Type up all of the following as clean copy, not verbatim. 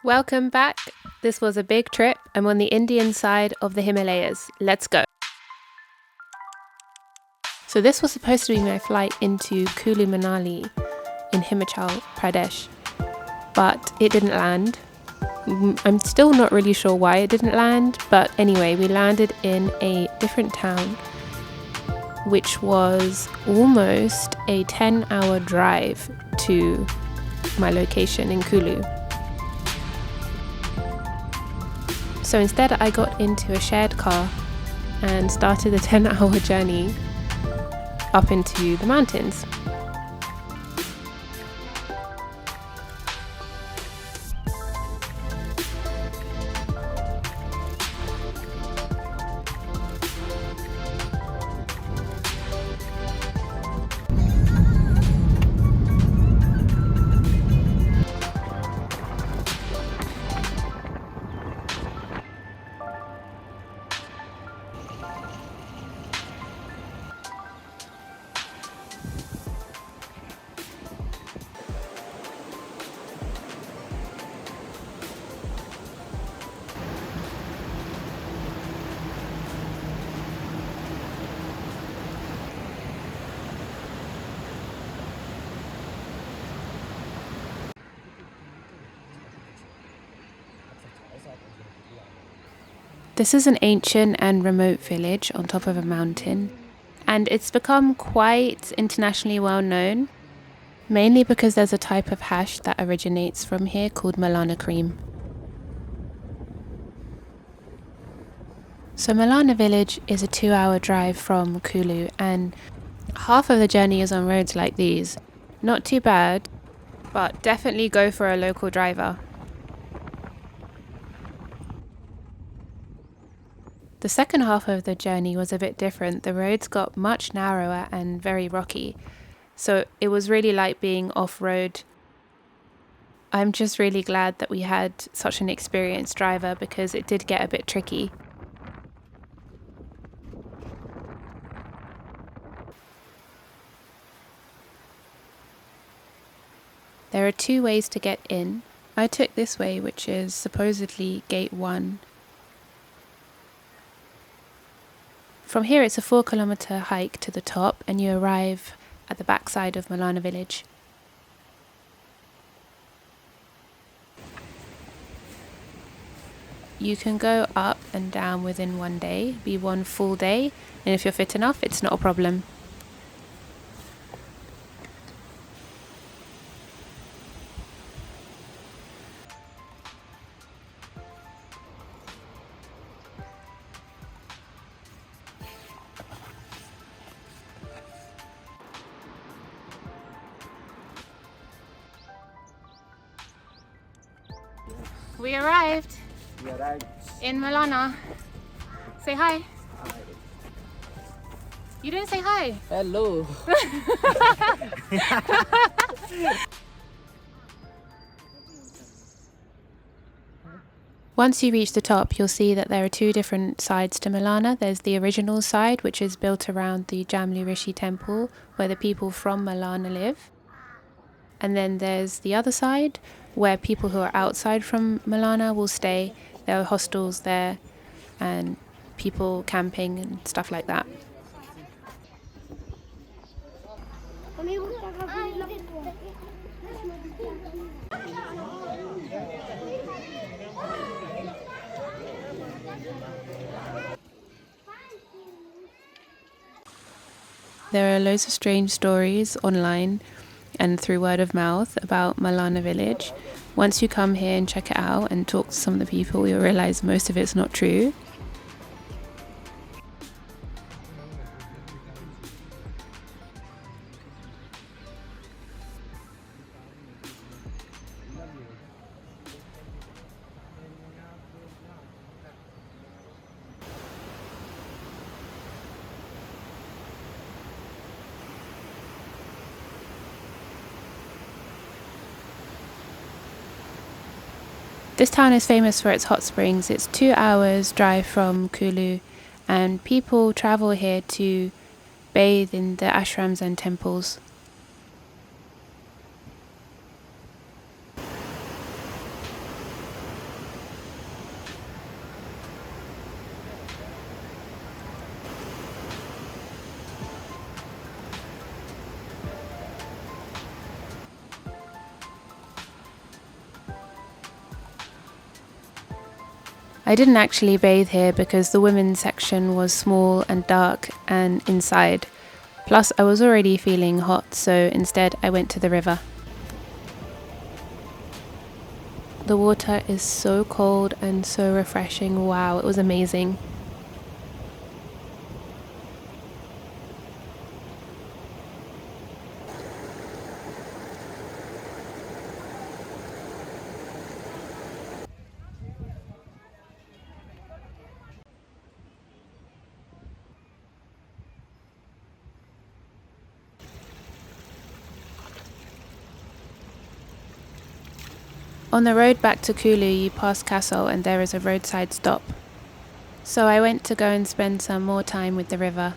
Welcome back. This was a big trip. I'm on the Indian side of the Himalayas. Let's go. So this was supposed to be my flight into Kullu Manali in Himachal Pradesh, but it didn't land. I'm still not really sure why it didn't land, but anyway, we landed in a different town, which was almost a 10-hour drive to my location in Kullu. So instead I got into a shared car and started a 10-hour journey up into the mountains. This is an ancient and remote village on top of a mountain, and it's become quite internationally well known, mainly because there's a type of hash that originates from here called Malana cream. So Malana village is a 2-hour drive from Kullu, and half of the journey is on roads like these. Not too bad, but definitely go for a local driver. The second half of the journey was a bit different. The roads got much narrower and very rocky, so it was really like being off-road. I'm just really glad that we had such an experienced driver because it did get a bit tricky. There are 2 ways to get in. I took this way, which is supposedly gate 1. From here it's a 4-kilometer hike to the top and you arrive at the backside of Malana village. You can go up and down within one day, be one full day, and if you're fit enough, it's not a problem. We arrived in Malana. Say hi. Hi. You didn't say hi. Hello. Once you reach the top, you'll see that there are 2 different sides to Malana. There's the original side, which is built around the Jamli Rishi temple, where the people from Malana live. And then there's the other side, where people who are outside from Malana will stay. There are hostels there and people camping and stuff like that. There are loads of strange stories online and through word of mouth about Malana village. Once you come here and check it out and talk to some of the people, you'll realize most of it's not true. This town is famous for its hot springs. It's 2 hours drive from Kullu, and people travel here to bathe in the ashrams and temples. I didn't actually bathe here because the women's section was small and dark and inside. Plus, I was already feeling hot, so instead I went to the river. The water is so cold and so refreshing. Wow, it was amazing. On the road back to Kullu, you pass Kasol and there is a roadside stop. So I went to go and spend some more time with the river.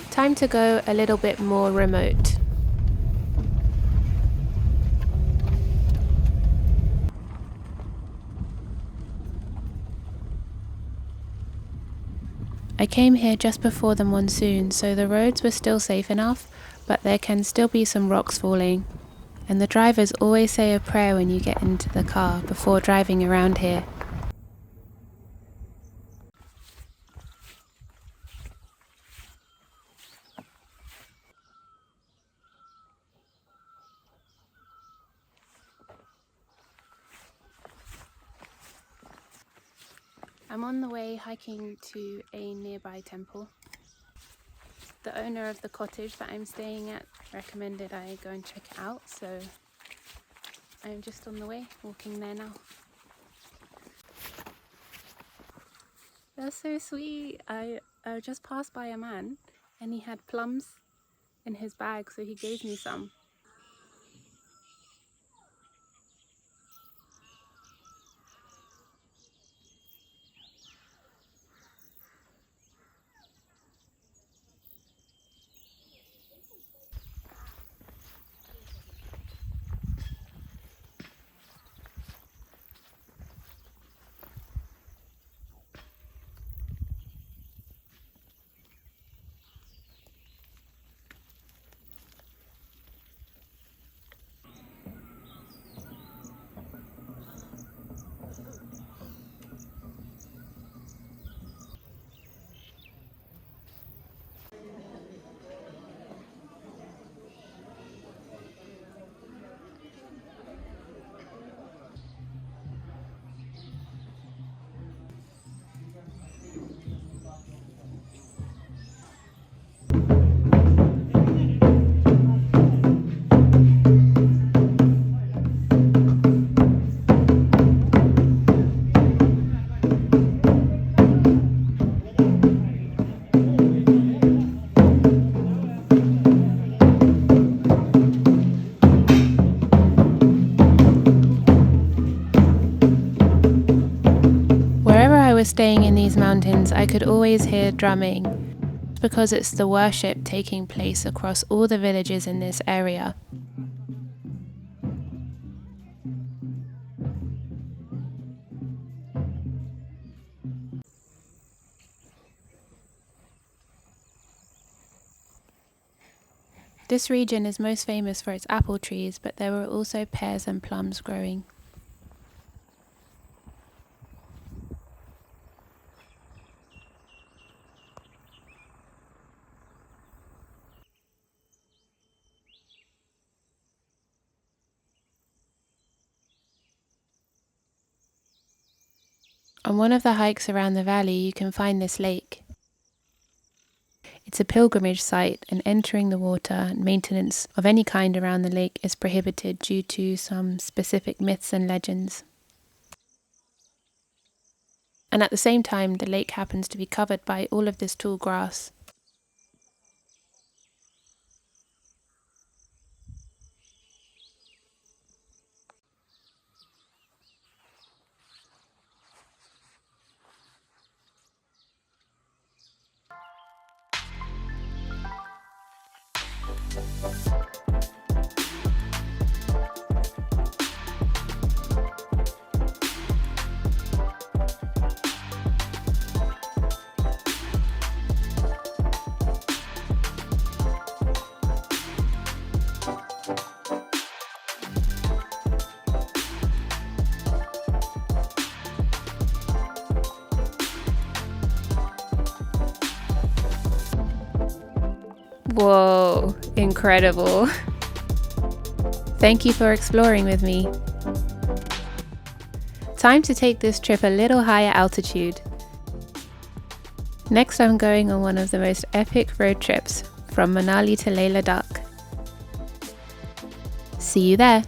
Time to go a little bit more remote. I came here just before the monsoon, so the roads were still safe enough, but there can still be some rocks falling. And the drivers always say a prayer when you get into the car before driving around here. I'm on the way hiking to a nearby temple. The owner of the cottage that I'm staying at recommended I go and check it out, so I'm just on the way, walking there now. That's so sweet. I just passed by a man and he had plums in his bag, so he gave me some. Wherever I was staying in these mountains, I could always hear drumming, because it's the worship taking place across all the villages in this area. This region is most famous for its apple trees, but there were also pears and plums growing. On one of the hikes around the valley, you can find this lake. It's a pilgrimage site, and entering the water and maintenance of any kind around the lake is prohibited due to some specific myths and legends. And at the same time, the lake happens to be covered by all of this tall grass. Whoa, incredible. Thank you for exploring with me. Time to take this trip a little higher altitude. Next, I'm going on one of the most epic road trips from Manali to Leh Ladakh. See you there.